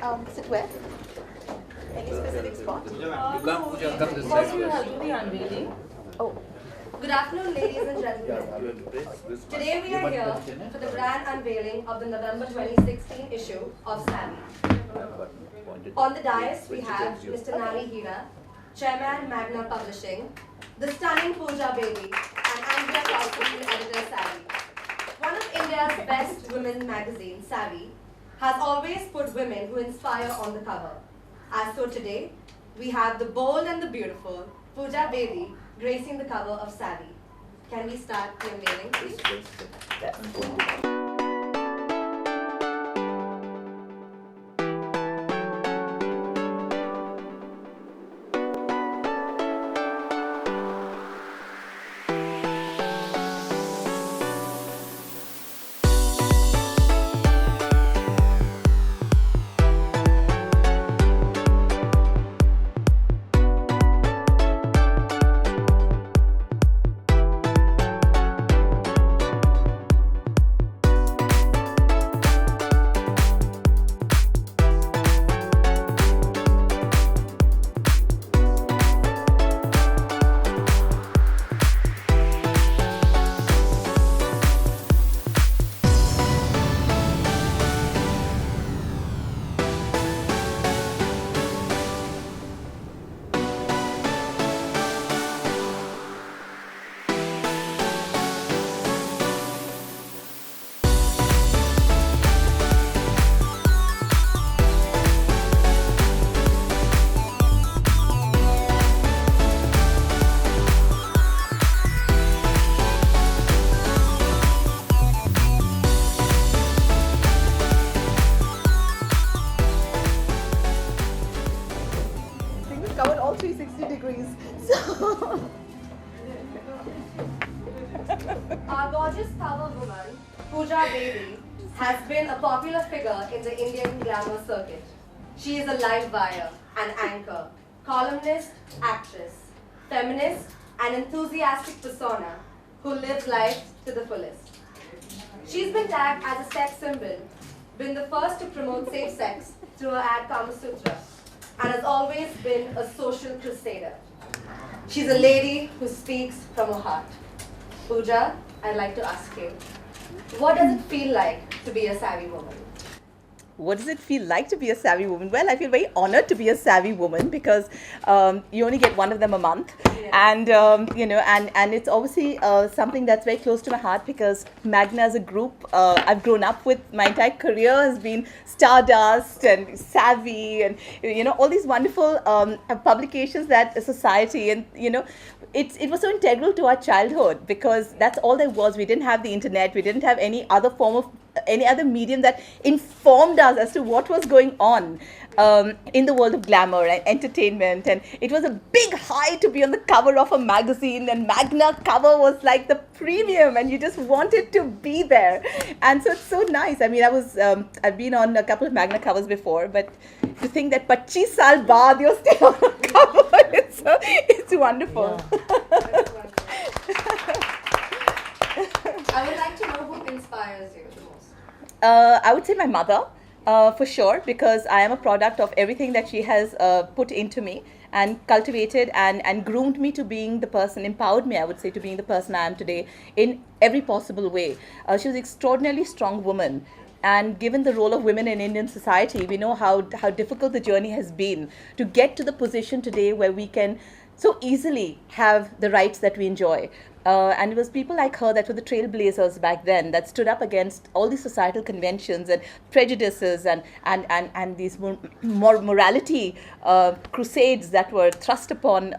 Sit where? Any specific spot? First we have to the unveiling. Oh. Good afternoon, ladies and gentlemen. Today we are here for the grand unveiling of the November 2016 issue of Savvy. On the dais we have Mr. Nali Hira, Chairman Magna Publishing, the stunning Pooja Bedi, and Andrea Kaufman, editor Savvy. One of India's best women's magazines, Savvy, has always put women who inspire on the cover. As so today, we have the bold and the beautiful Pooja Bedi gracing the cover of Savvy. Can we start the unveiling, please? Covered all 360 degrees. So Our gorgeous cover woman, Pooja Bedi, has been a popular figure in the Indian glamour circuit. She is a live wire, an anchor, columnist, actress, feminist, and enthusiastic persona who lives life to the fullest. She's been tagged as a sex symbol, been the first to promote safe sex through her ad Kama Sutra, and has always been a social crusader. She's a lady who speaks from her heart. Pooja, I'd like to ask you, what does it feel like to be a savvy woman? what does it feel like to be a savvy woman? Well, I feel very honored to be a savvy woman because you only get one of them a month. Yeah. And, and it's obviously something that's very close to my heart because Magna as a group, I've grown up with, my entire career has been Stardust and Savvy and, all these wonderful publications that society and, it was so integral to our childhood because that's all there was. We didn't have the internet. We didn't have any other form of any other medium that informed us as to what was going on in the world of glamour and entertainment. And it was a big high to be on the cover of a magazine, and Magna cover was like the premium and you just wanted to be there. And so it's so nice. I mean, I've been on a couple of Magna covers before, but to think that 25 saal baad you're still on the cover, it's wonderful. I would like to know who inspires you the most. I would say my mother, for sure, because I am a product of everything that she has put into me and cultivated and groomed me to being the person, empowered me, I would say, to being the person I am today in every possible way. She was an extraordinarily strong woman. And given the role of women in Indian society, we know how difficult the journey has been to get to the position today where we can so easily have the rights that we enjoy. And it was people like her that were the trailblazers back then that stood up against all these societal conventions and prejudices and these morality crusades that were thrust upon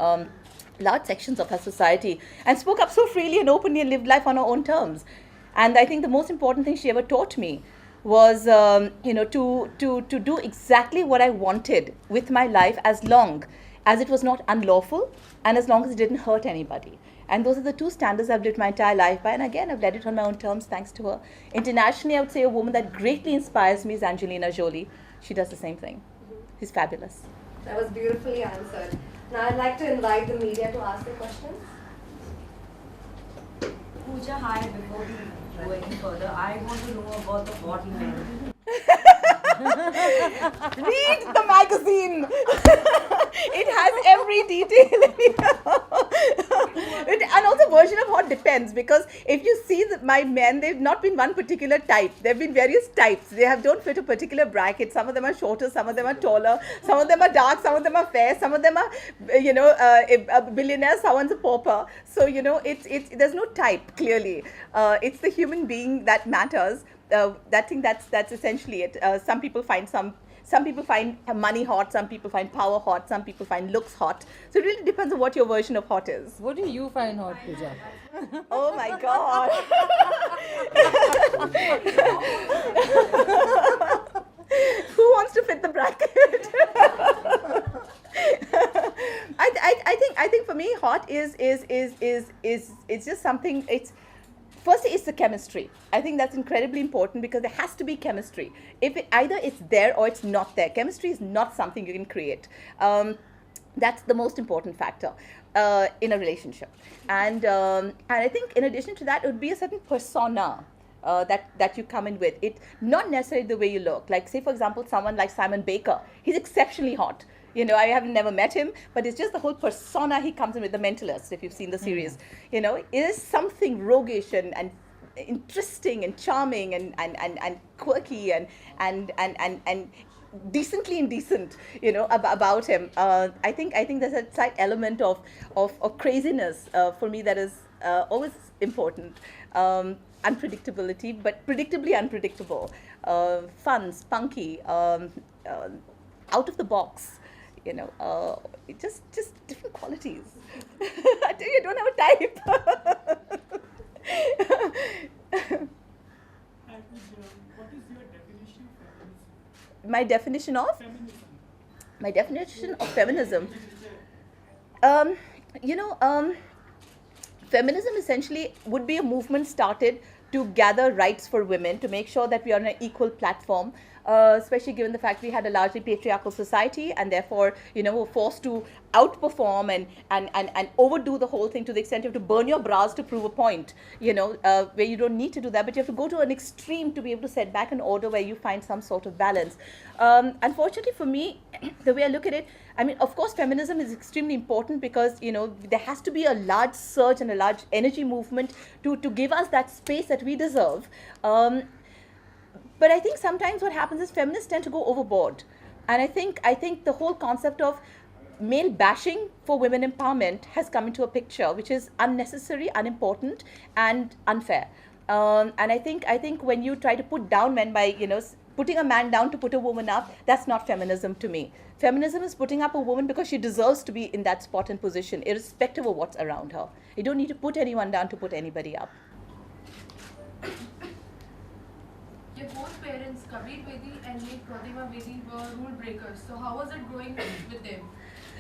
large sections of our society, and spoke up so freely and openly and lived life on her own terms. And I think the most important thing she ever taught me was to do exactly what I wanted with my life as long as it was not unlawful and as long as it didn't hurt anybody. And those are the two standards I've lived my entire life by. And again, I've led it on my own terms thanks to her. Internationally, I would say a woman that greatly inspires me is Angelina Jolie. She does the same thing. She's fabulous. That was beautifully answered. Now I'd like to invite the media to ask their questions. Pooja, hi, before we go any further, I want to know about the hot men. Read the magazine. It has every detail. And also version of hot depends, because if you see my men, they've not been one particular type. They've been various types. They don't fit a particular bracket. Some of them are shorter, some of them are taller, some of them are dark, some of them are fair, some of them are a billionaire, someone's a pauper. So it's there's no type clearly. It's the human being that matters. That's essentially it. Some people find money hot, some people find power hot, some people find looks hot. So it really depends on what your version of hot is. What do you find hot, Pooja? Oh my God. Who wants to fit the bracket? I think for me, hot is it's just something. Firstly, it's the chemistry. I think that's incredibly important, because there has to be chemistry. If either it's there or it's not there. Chemistry is not something you can create. That's the most important factor in a relationship. And I think in addition to that, it would be a certain persona that you come in with. It not necessarily the way you look. Like, say for example, someone like Simon Baker. He's exceptionally hot. I have never met him, but it's just the whole persona he comes in with. The Mentalist, if you've seen the series, it is something roguish and interesting and charming and quirky and decently indecent, about him. I think there's a slight element of craziness for me that is always important. Unpredictability, but predictably unpredictable. Fun, spunky, out of the box. Just different qualities. I tell you, I don't have a type. What is your definition of feminism? My definition of? Feminism. My definition of feminism. Feminism essentially would be a movement started to gather rights for women, to make sure that we are on an equal platform, especially given the fact we had a largely patriarchal society, and therefore, were forced to outperform and overdo the whole thing to the extent you have to burn your bras to prove a point, where you don't need to do that, but you have to go to an extreme to be able to set back an order where you find some sort of balance. Unfortunately for me, the way I look at it, of course, feminism is extremely important, because, there has to be a large surge and a large energy movement to give us that space that we deserve. But I think sometimes what happens is feminists tend to go overboard. And I think the whole concept of male bashing for women empowerment has come into a picture, which is unnecessary, unimportant, and unfair. And I think when you try to put down men by, putting a man down to put a woman up, that's not feminism to me. Feminism is putting up a woman because she deserves to be in that spot and position, irrespective of what's around her. You don't need to put anyone down to put anybody up. Your both parents, Kabir Bedi and late Pratima Bedi, were rule breakers. So how was it going with them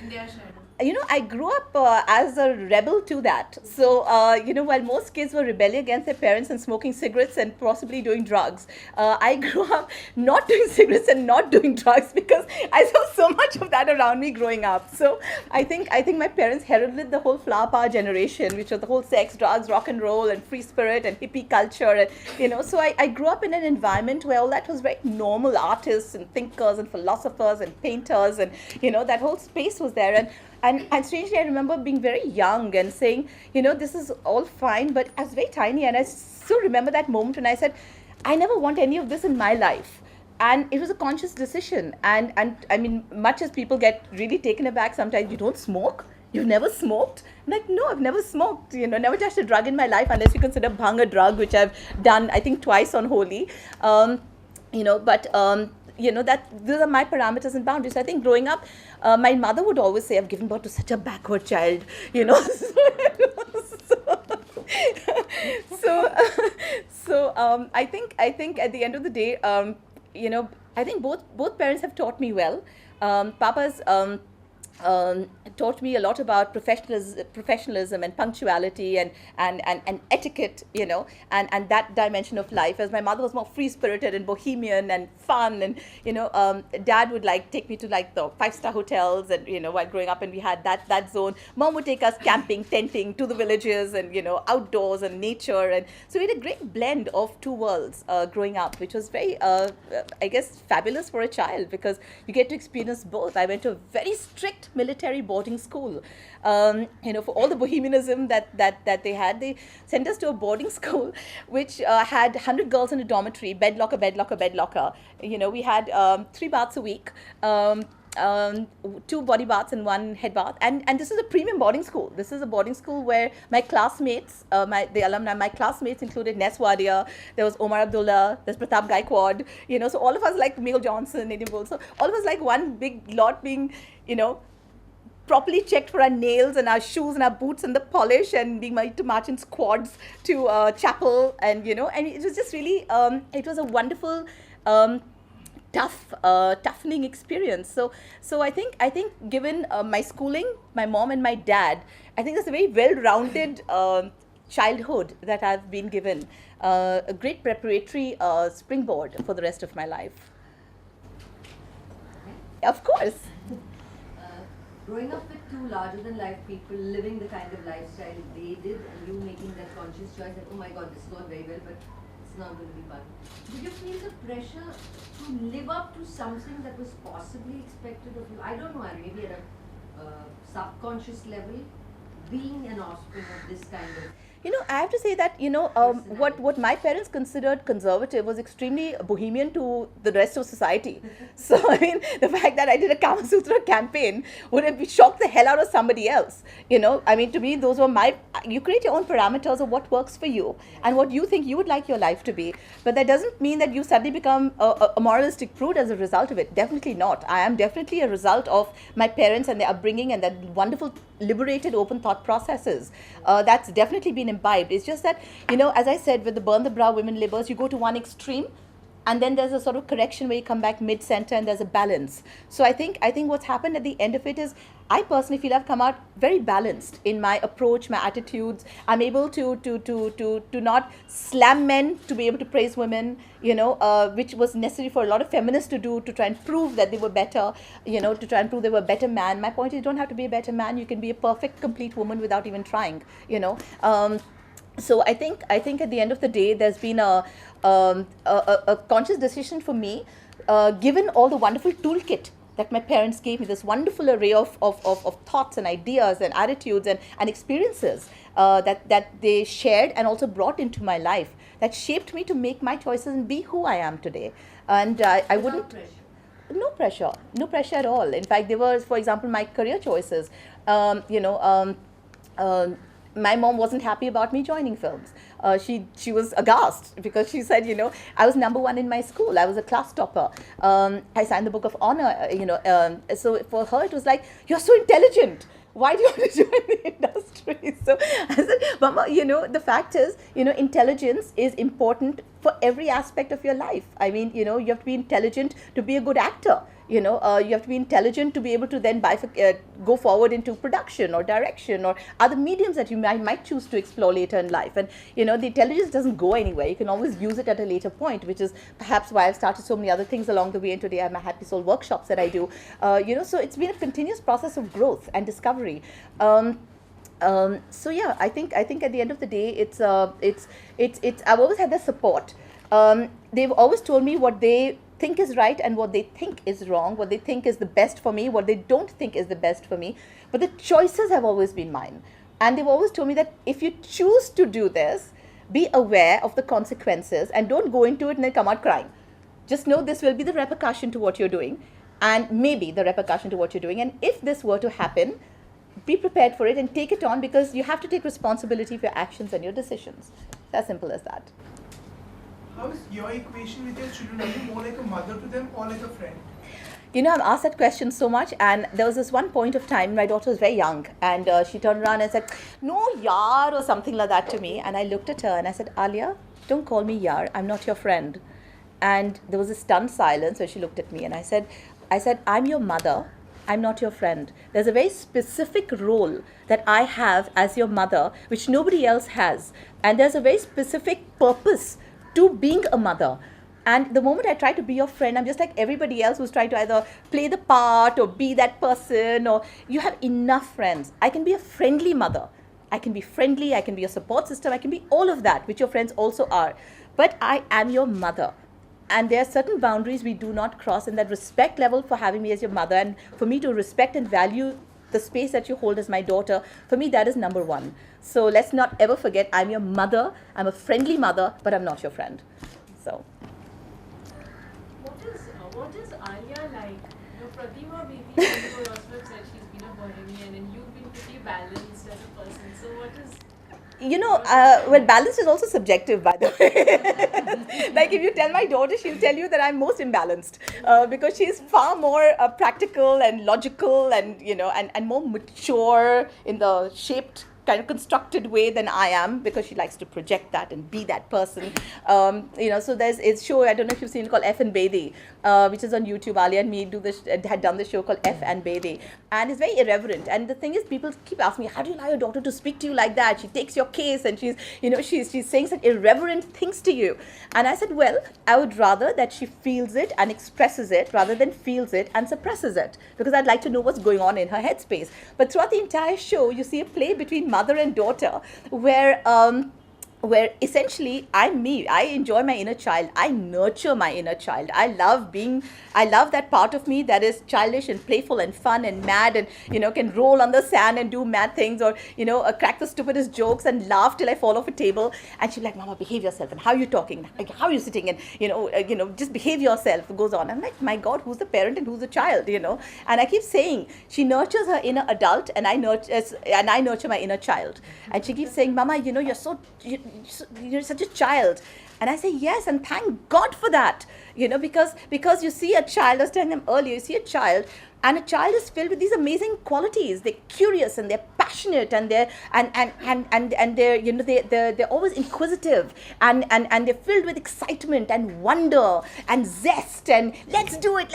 in their shadow? I grew up as a rebel to that. So, while most kids were rebelling against their parents and smoking cigarettes and possibly doing drugs, I grew up not doing cigarettes and not doing drugs, because I saw so much of that around me growing up. So, I think my parents heralded the whole flower power generation, which was the whole sex, drugs, rock and roll, and free spirit and hippie culture. And, so I grew up in an environment where all that was very normal. Artists and thinkers and philosophers and painters, and, that whole space was there. And strangely, I remember being very young and saying, this is all fine, but I was very tiny, and I still remember that moment when I said, I never want any of this in my life. And it was a conscious decision. And much as people get really taken aback, sometimes you don't smoke. You've never smoked? I'm like, no, I've never smoked. Never touched a drug in my life, unless you consider bhang a drug, which I've done, I think, twice on Holi. That those are my parameters and boundaries. I think growing up, my mother would always say, I've given birth to such a backward child, So I think at the end of the day, I think both parents have taught me well. Papa's taught me a lot about professionalism and punctuality and etiquette, and that dimension of life. As my mother was more free spirited and bohemian and fun, and dad would like take me to like the 5-star hotels, and while growing up, and we had that zone. Mom would take us camping, tenting to the villages, and outdoors and nature, and so we had a great blend of two worlds growing up, which was very I guess fabulous for a child, because you get to experience both. I went to a very strict military boarding school. For all the bohemianism that they had, they sent us to a boarding school which had 100 girls in a dormitory, bed locker, bed locker, bed locker. We had 3 baths a week. 2 body baths and 1 head bath, and this is a premium boarding school. This is a boarding school where my classmates, my classmates included Ness Wadia, there was Omar Abdullah, there's Pratap Gaikwad, so all of us like Miguel Johnson, Nadim Bull, so all of us like one big lot being, properly checked for our nails and our shoes and our boots and the polish, and being made to march in squads to chapel, and and it was just really it was a wonderful toughening experience. So I think given my schooling, my mom and my dad, I think it's a very well-rounded childhood that I've been given, a great preparatory springboard for the rest of my life. Of course. Growing up with 2 larger-than-life people living the kind of lifestyle they did, and you making that conscious choice that, oh my God, this is all very well, but it's not going to be fun. Did you feel the pressure to live up to something that was possibly expected of you? I don't know, maybe at a subconscious level, being an offspring of this kind of... I have to say that, what my parents considered conservative was extremely bohemian to the rest of society. So, the fact that I did a Kama Sutra campaign would have shocked the hell out of somebody else. To me, those were you create your own parameters of what works for you and what you think you would like your life to be. But that doesn't mean that you suddenly become a moralistic prude as a result of it. Definitely not. I am definitely a result of my parents and their upbringing and that wonderful liberated open thought processes. That's definitely been imbibed. It's just that, as I said, with the burn the brow women libers, you go to one extreme, and then there's a sort of correction where you come back mid-center and there's a balance. So I think what's happened at the end of it is, I personally feel I've come out very balanced in my approach, my attitudes. I'm able to not slam men, to be able to praise women, which was necessary for a lot of feminists to do, to try and prove that they were better, to try and prove they were a better man. My point is, you don't have to be a better man. You can be a perfect, complete woman without even trying, So I think at the end of the day, there's been a conscious decision for me, given all the wonderful toolkit that my parents gave me, this wonderful array of thoughts and ideas and attitudes and experiences that they shared and also brought into my life, that shaped me to make my choices and be who I am today. And I wouldn't... Pressure. No pressure at all. In fact, there was, for example, my career choices. My mom wasn't happy about me joining films. She was aghast because she said, I was number 1 in my school. I was a class topper. I signed the Book of Honor, So for her, it was like, you're so intelligent. Why do you want to join the industry? So I said, Mama, the fact is, intelligence is important for every aspect of your life. You have to be intelligent to be a good actor. You have to be intelligent to be able to then go forward into production or direction or other mediums that you might choose to explore later in life. And, the intelligence doesn't go anywhere. You can always use it at a later point, which is perhaps why I've started so many other things along the way. And today I have my Happy Soul workshops that I do. So it's been a continuous process of growth and discovery. So yeah, I think at the end of the day, it's I've always had their support. They've always told me what they think is right and what they think is wrong, what they think is the best for me, what they don't think is the best for me. But the choices have always been mine. And they've always told me that if you choose to do this, be aware of the consequences and don't go into it and then come out crying. Just know this will be the repercussion to what you're doing, and maybe the repercussion to what you're doing. And if this were to happen, be prepared for it and take it on, because you have to take responsibility for your actions and your decisions. It's as simple as that. How is your equation with your children? Are you more like a mother to them or like a friend? I've asked that question so much, and there was this one point of time, my daughter was very young, and she turned around and said, no, yaar, or something like that to me. And I looked at her and I said, Alia, don't call me yaar, I'm not your friend. And there was a stunned silence where she looked at me, and I said, I'm your mother, I'm not your friend. There's a very specific role that I have as your mother, which nobody else has. And there's a very specific purpose to being a mother. And the moment I try to be your friend, I'm just like everybody else who's trying to either play the part or be that person, or you have enough friends. I can be a friendly mother. I can be friendly, I can be a support system, I can be all of that, which your friends also are. But I am your mother. And there are certain boundaries we do not cross in that respect level for having me as your mother. And for me to respect and value the space that you hold as my daughter, for me, that is number one. So let's not ever forget, I'm your mother, I'm a friendly mother, but I'm not your friend. So. What is Alia like? Pratima Bedi also yourself said she's been a bohemian and you've been pretty balanced as a person. So what is... Well, balance is also subjective, by the way. Like if you tell my daughter, she'll tell you that I'm most imbalanced because she's far more practical and logical and, and more mature in the shaped kind of constructed way than I am, because she likes to project that and be that person. So there's a show, I don't know if you've seen it, called F and Bedi, which is on YouTube. Alia and me had done the show called F and Bedi, and it's very irreverent. And the thing is, people keep asking me, how do you allow your daughter to speak to you like that? She takes your case and she's saying such irreverent things to you. And I said, well, I would rather that she feels it and expresses it rather than feels it and suppresses it, because I'd like to know what's going on in her headspace. But throughout the entire show, you see a play between mother and daughter where essentially I'm me. I enjoy my inner child. I nurture my inner child. I love that part of me that is childish and playful and fun and mad and, can roll on the sand and do mad things, or, crack the stupidest jokes and laugh till I fall off a table. And she's like, Mama, behave yourself. And how are you talking? Like, how are you sitting? And, just behave yourself. It goes on. I'm like, my God, who's the parent and who's the child, And I keep saying, she nurtures her inner adult and I nurture my inner child. And she keeps saying, Mama, you're such a child. And I say, yes, and thank God for that, because you see a child, I was telling them earlier, you see a child, and a child is filled with these amazing qualities. They're curious and they're passionate and they're they're always inquisitive and they're filled with excitement and wonder and zest and let's do it.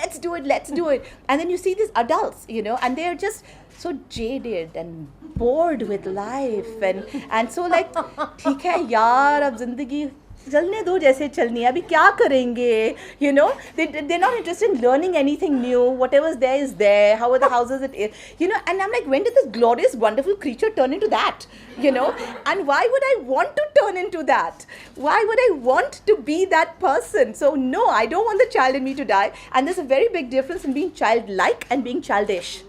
And then you see these adults, and they're just so jaded and bored with life and so like, ठीक है यार, अब जिंदगी चलने दो जैसे चलनी है, अभी क्या करेंगे, they're not interested in learning anything new. Whatever's there is there. How are the houses it is, and I'm like, when did this glorious wonderful creature turn into that, and why would I want to turn into that? Why would I want to be that person? So no, I don't want the child in me to die. And there's a very big difference in being childlike and being childish.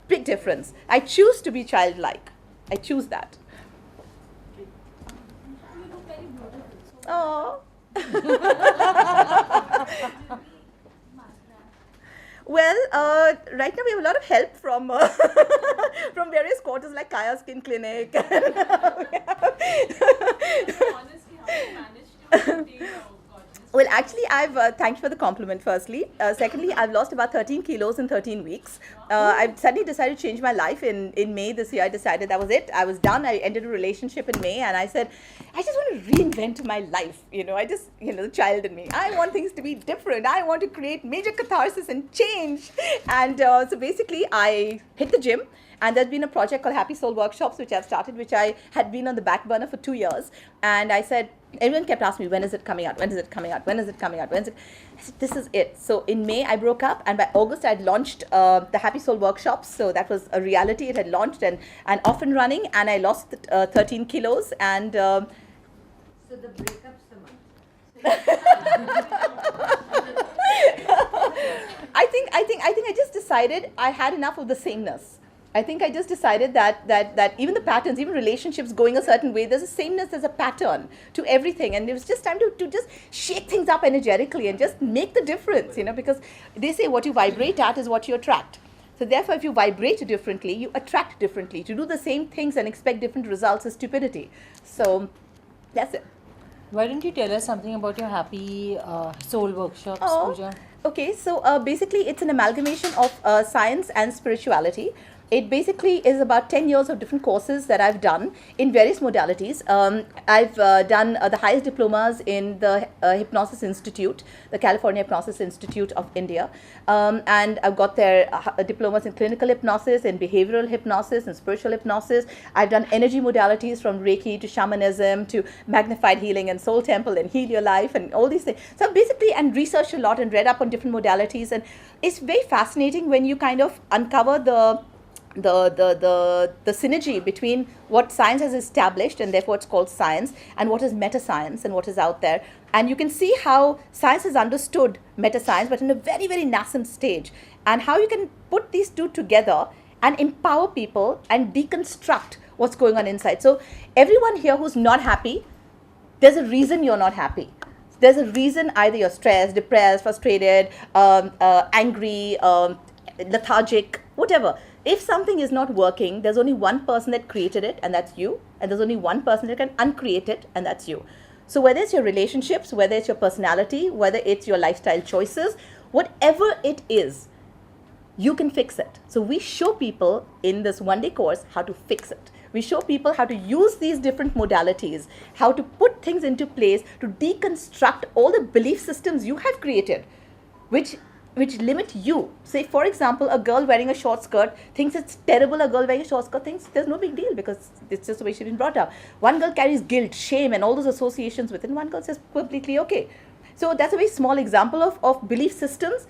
Big difference. I choose to be childlike. I choose that. Oh. Well, right now we have a lot of help from from various quarters like Kaya Skin Clinic. Honestly, how do you manage to maintain your gorgeous? Well, actually, I've thanks for the compliment. Firstly, secondly, I've lost about 13 kilos in 13 weeks. I suddenly decided to change my life in May this year. I decided that was it. I was done. I ended a relationship in May, and I said, I just want to reinvent my life. I just, the child in me. I want things to be different. I want to create major catharsis and change. And so basically, I hit the gym. And there's been a project called Happy Soul Workshops, which I've started, which I had been on the back burner for 2 years. And I said, everyone kept asking me, when is it coming out? When is it coming out? When is it coming out? When is it? I said, this is it. So in May, I broke up. And by August, I'd launched the Happy Soul Workshops. So that was a reality. It had launched and off and running. And I lost 13 kilos. And So the breakup's the month. I think I just decided I had enough of the sameness. I think I just decided that even the patterns, even relationships going a certain way, there's a sameness, there's a pattern to everything. And it was just time to just shake things up energetically and just make the difference, because they say what you vibrate at is what you attract. So therefore, if you vibrate differently, you attract differently. To do the same things and expect different results is stupidity. So that's it. Why don't you tell us something about your Happy Soul Workshops, Oh, Pooja? okay. So basically, it's an amalgamation of science and spirituality. It basically is about 10 years of different courses that I've done in various modalities. I've done the highest diplomas in the Hypnosis Institute, the California Hypnosis Institute of India. And I've got their diplomas in clinical hypnosis, in behavioral hypnosis, and spiritual hypnosis. I've done energy modalities from Reiki to shamanism to magnified healing and soul temple and heal your life and all these things. So basically, and researched a lot and read up on different modalities. And it's very fascinating when you kind of uncover the synergy between what science has established, and therefore it's called science, and what is meta science and what is out there. And you can see how science has understood meta science, but in a very, very nascent stage, and how you can put these two together and empower people and deconstruct what's going on inside. So everyone here who's not happy, there's a reason you're not happy. There's a reason either you're stressed, depressed, frustrated, angry, lethargic, whatever. If something is not working, there's only one person that created it, and that's you. And there's only one person that can uncreate it, and that's you. So whether it's your relationships, whether it's your personality, whether it's your lifestyle choices, whatever it is, you can fix it. So we show people in this one-day course how to fix it. We show people how to use these different modalities, how to put things into place to deconstruct all the belief systems you have created, which limit you. Say, for example, a girl wearing a short skirt thinks it's terrible. A girl wearing a short skirt thinks there's no big deal because it's just the way she's been brought up. One girl carries guilt, shame, and all those associations within. One girl says completely okay. So that's a very small example of belief systems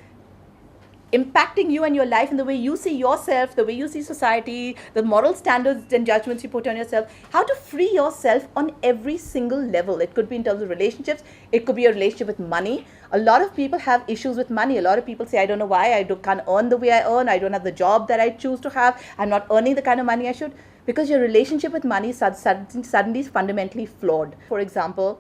impacting you and your life and the way you see yourself, the way you see society, the moral standards and judgments you put on yourself, how to free yourself on every single level. It could be in terms of relationships. It could be a relationship with money. A lot of people have issues with money. A lot of people say, I don't know why, can't earn the way I earn. I don't have the job that I choose to have. I'm not earning the kind of money I should. Because your relationship with money suddenly is fundamentally flawed. For example,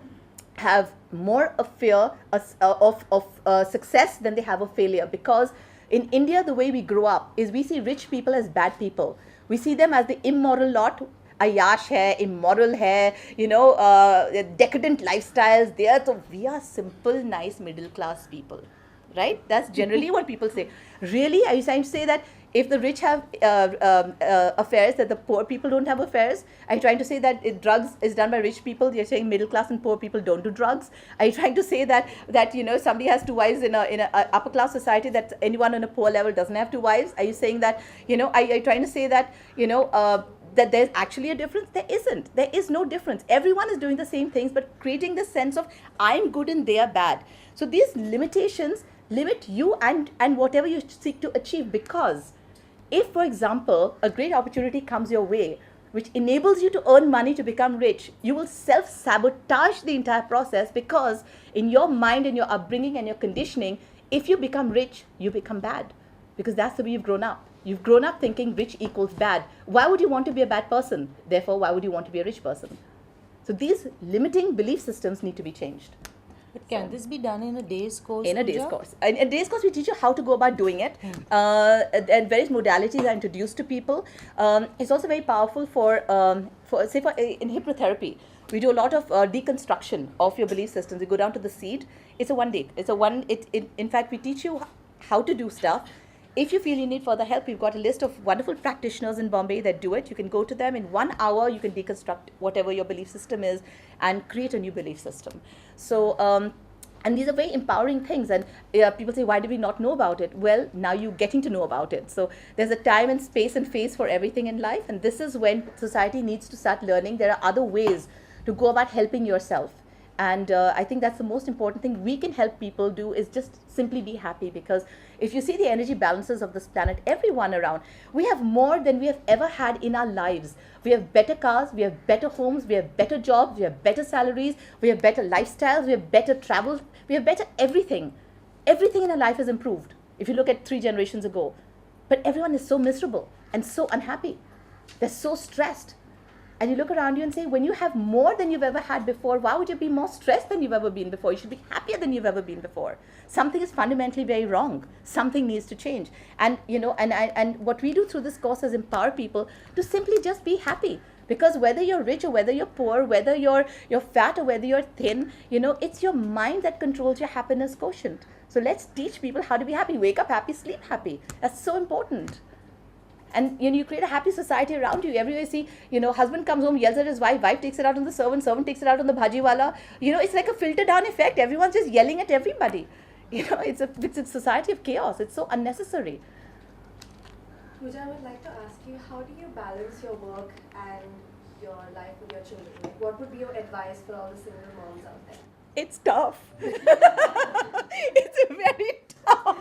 have more a fear of success than they have of failure. Because in India, the way we grow up is we see rich people as bad people. We see them as the immoral lot. Ayash hai, immoral hai, decadent lifestyles. We are simple, nice, middle class people, right? That's generally what people say. Really, are you trying to say that if the rich have affairs, that the poor people don't have affairs? Are you trying to say that if drugs is done by rich people, you're saying middle class and poor people don't do drugs? Are you trying to say that somebody has two wives in a upper class society, that anyone on a poor level doesn't have two wives? Are you saying that, are you trying to say that, that there's actually a difference? There isn't. There is no difference. Everyone is doing the same things, but creating this sense of I'm good and they are bad. So these limitations limit you and whatever you seek to achieve. Because if, for example, a great opportunity comes your way, which enables you to earn money to become rich, you will self-sabotage the entire process, because in your mind and your upbringing and your conditioning, if you become rich, you become bad. Because that's the way you've grown up. You've grown up thinking rich equals bad. Why would you want to be a bad person? Therefore, why would you want to be a rich person? So these limiting belief systems need to be changed. But can this be done in a day's course? In a Pooja? day's course. In a day's course, we teach you how to go about doing it. And various modalities are introduced to people. It's also very powerful for in hypnotherapy. We do a lot of deconstruction of your belief systems. We go down to the seed. It's a one day. In fact, we teach you how to do stuff. If you feel you need further help, we've got a list of wonderful practitioners in Bombay that do it. You can go to them. In 1 hour, you can deconstruct whatever your belief system is and create a new belief system. So, and these are very empowering things. And people say, why do we not know about it? Well, now you're getting to know about it. So there's a time and space and phase for everything in life. And this is when society needs to start learning there are other ways to go about helping yourself. And I think that's the most important thing we can help people do, is just simply be happy. Because if you see the energy balances of this planet, everyone around, we have more than we have ever had in our lives. We have better cars, we have better homes, we have better jobs, we have better salaries, we have better lifestyles, we have better travel, we have better everything. Everything in our life has improved, if you look at 3 generations ago. But everyone is so miserable and so unhappy. They're so stressed. And you look around you and say, when you have more than you've ever had before, why would you be more stressed than you've ever been before? You should be happier than you've ever been before. Something is fundamentally very wrong. Something needs to change. And, and what we do through this course is empower people to simply just be happy. Because whether you're rich or whether you're poor, whether you're fat or whether you're thin, it's your mind that controls your happiness quotient. So let's teach people how to be happy. Wake up happy, sleep happy. That's so important. And you create a happy society around you. Everywhere you see, husband comes home, yells at his wife, wife takes it out on the servant, servant takes it out on the bhajiwala. It's like a filter down effect. Everyone's just yelling at everybody. It's a society of chaos. It's so unnecessary. Pooja, I would like to ask you, how do you balance your work and your life with your children? Like, what would be your advice for all the single moms out there? It's tough. It's very tough.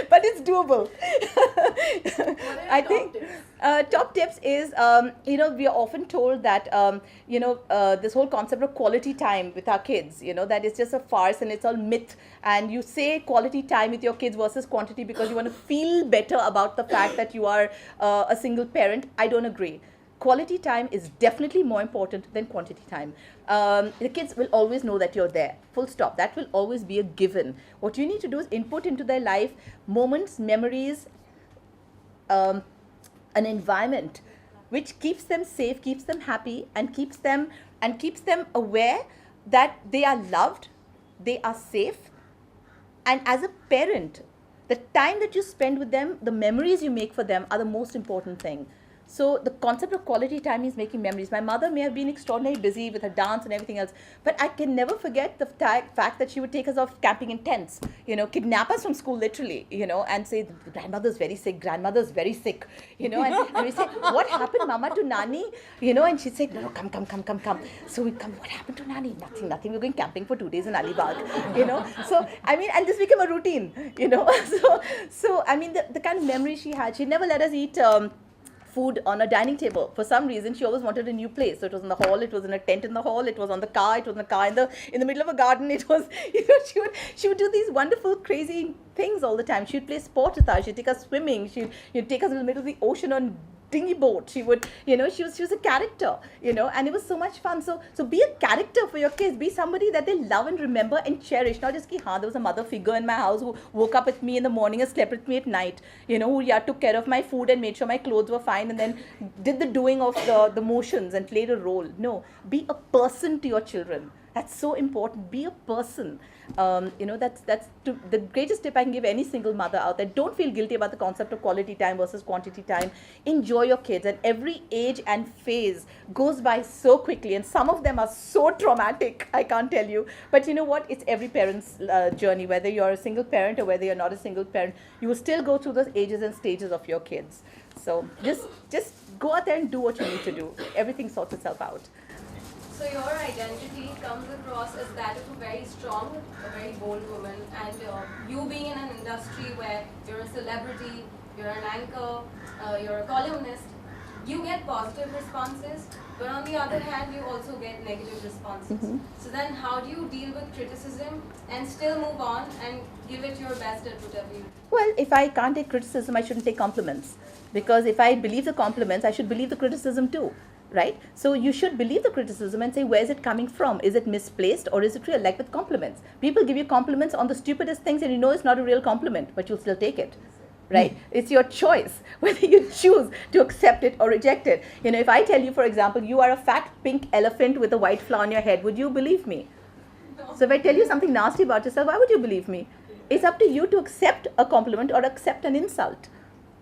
But it's doable. What are your I top think tips? top tips is, we are often told that, this whole concept of quality time with our kids, that is just a farce and it's all myth. And you say quality time with your kids versus quantity because you want to feel better about the fact that you are a single parent. I don't agree. Quality time is definitely more important than quantity time. The kids will always know that you're there. Full stop. That will always be a given. What you need to do is input into their life moments, memories, an environment which keeps them safe, keeps them happy, and keeps them aware that they are loved, they are safe. And as a parent, the time that you spend with them, the memories you make for them are the most important thing. So the concept of quality time is making memories. My mother may have been extraordinarily busy with her dance and everything else, but I can never forget the fact that she would take us off camping in tents, kidnap us from school literally, and say, grandmother's very sick, and we say, what happened, Mama, to Nani? And she'd say, no, come. So we come, what happened to Nani? Nothing. We're going camping for 2 days in Alibag, So, and this became a routine, So, the kind of memory she had, she never let us eat food on a dining table. For some reason, she always wanted a new place. So it was in the hall, it was in a tent in the hall, it was on the car, it was in the car in the middle of a garden. It was, she would do these wonderful, crazy things all the time. She would play sport with us. She'd take us swimming. She'd take us in the middle of the ocean on dinghy boat. She would, she was a character, and it was so much fun. So be a character for your kids. Be somebody that they love and remember and cherish. Not just there was a mother figure in my house who woke up with me in the morning and slept with me at night, who took care of my food and made sure my clothes were fine and then did the doing of the motions and played a role. No, be a person to your children. That's so important. Be a person. That's the greatest tip I can give any single mother out there. Don't feel guilty about the concept of quality time versus quantity time. Enjoy your kids. And every age and phase goes by so quickly. And some of them are so traumatic, I can't tell you. But you know what? It's every parent's journey. Whether you're a single parent or whether you're not a single parent, you will still go through those ages and stages of your kids. So just go out there and do what you need to do. Everything sorts itself out. So your identity comes across as that of a very strong, a very bold woman, and you being in an industry where you're a celebrity, you're an anchor, you're a columnist, you get positive responses, but on the other hand, you also get negative responses. Mm-hmm. So then how do you deal with criticism and still move on and give it your best at whatever you do? Well, if I can't take criticism, I shouldn't take compliments. Because if I believe the compliments, I should believe the criticism too. Right? So you should believe the criticism and say, where is it coming from? Is it misplaced or is it real? Like with compliments. People give you compliments on the stupidest things and you know it's not a real compliment, but you'll still take it. Right? It's your choice whether you choose to accept it or reject it. If I tell you, for example, you are a fat pink elephant with a white flower on your head, would you believe me? No. So if I tell you something nasty about yourself, why would you believe me? It's up to you to accept a compliment or accept an insult.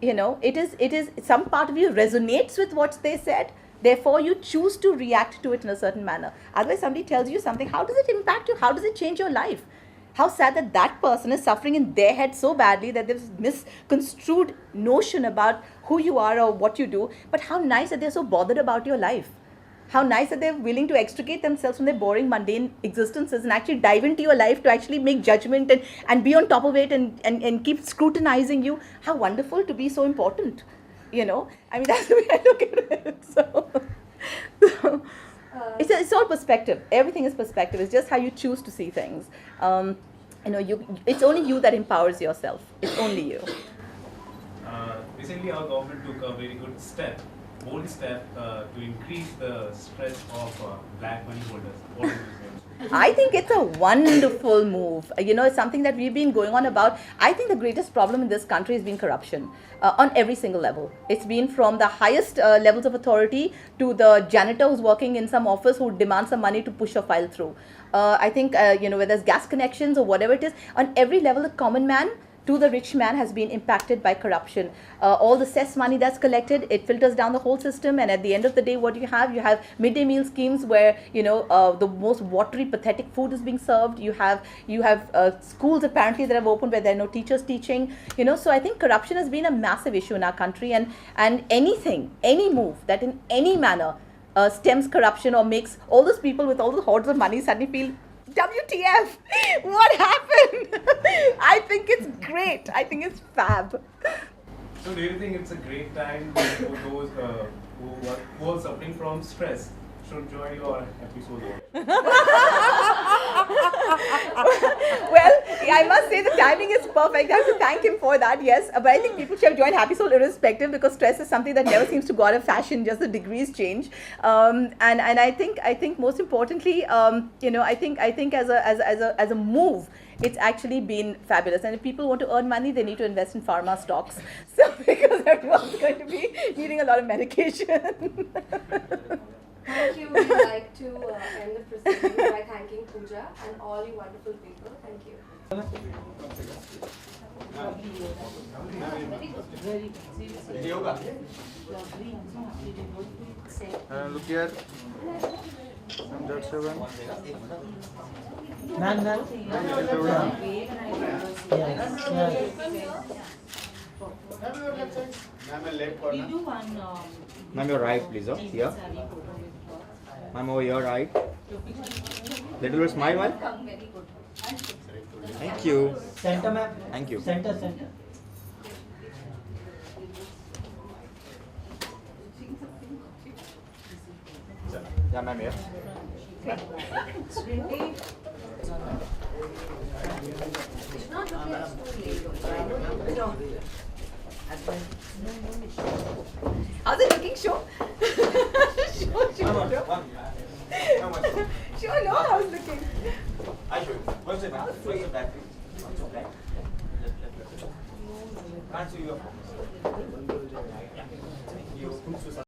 It is some part of you resonates with what they said. Therefore, you choose to react to it in a certain manner. Otherwise, somebody tells you something. How does it impact you? How does it change your life? How sad that that person is suffering in their head so badly that there's misconstrued notion about who you are or what you do. But how nice that they're so bothered about your life. How nice that they're willing to extricate themselves from their boring, mundane existences and actually dive into your life to actually make judgment and be on top of it and keep scrutinizing you. How wonderful to be so important. That's the way I look at it. So it's all perspective. Everything is perspective. It's just how you choose to see things. It's only you that empowers yourself. It's only you. Recently, our government took a very good bold step to increase the stretch of black money holders. What do you say? I think it's a wonderful move. It's something that we've been going on about. I think the greatest problem in this country has been corruption on every single level. It's been from the highest levels of authority to the janitor who's working in some office who demands some money to push a file through. I think, whether there's gas connections or whatever it is, on every level, the common man to the rich man has been impacted by corruption. All the cess money that's collected, it filters down the whole system, and at the end of the day, what do you have? You have midday meal schemes where the most watery, pathetic food is being served. You have schools apparently that have opened where there are no teachers teaching. So I think corruption has been a massive issue in our country, and any move that in any manner stems corruption or makes all those people with all the hordes of money suddenly feel, WTF, what happened? I think it's great. I think it's fab. So do you think it's a great time for those who are suffering from stress should join your episode? Well, I must say the timing is perfect. I have to thank him for that, yes. But I think people should have joined Happy Soul irrespective, because stress is something that never seems to go out of fashion, just the degrees change. And I think most importantly, I think as a move, it's actually been fabulous. And if people want to earn money, they need to invest in pharma stocks. So because everyone's going to be needing a lot of medication. Thank you. We'd like to end the proceedings by thanking Pooja and all you wonderful people. Thank you. Look here. I'm that 7. Man. Ma'am, your right, please. Here. Ma'am, over your right. Little bit smile, ma'am. Thank you. Center, ma'am. Thank you. Center. Yeah, ma'am, here. It's not looking like it's too late. How's it looking? Show. Sure, no, how's it looking? I show you. What's it, ma'am? What's the battery? Can't see your focus. Thank you.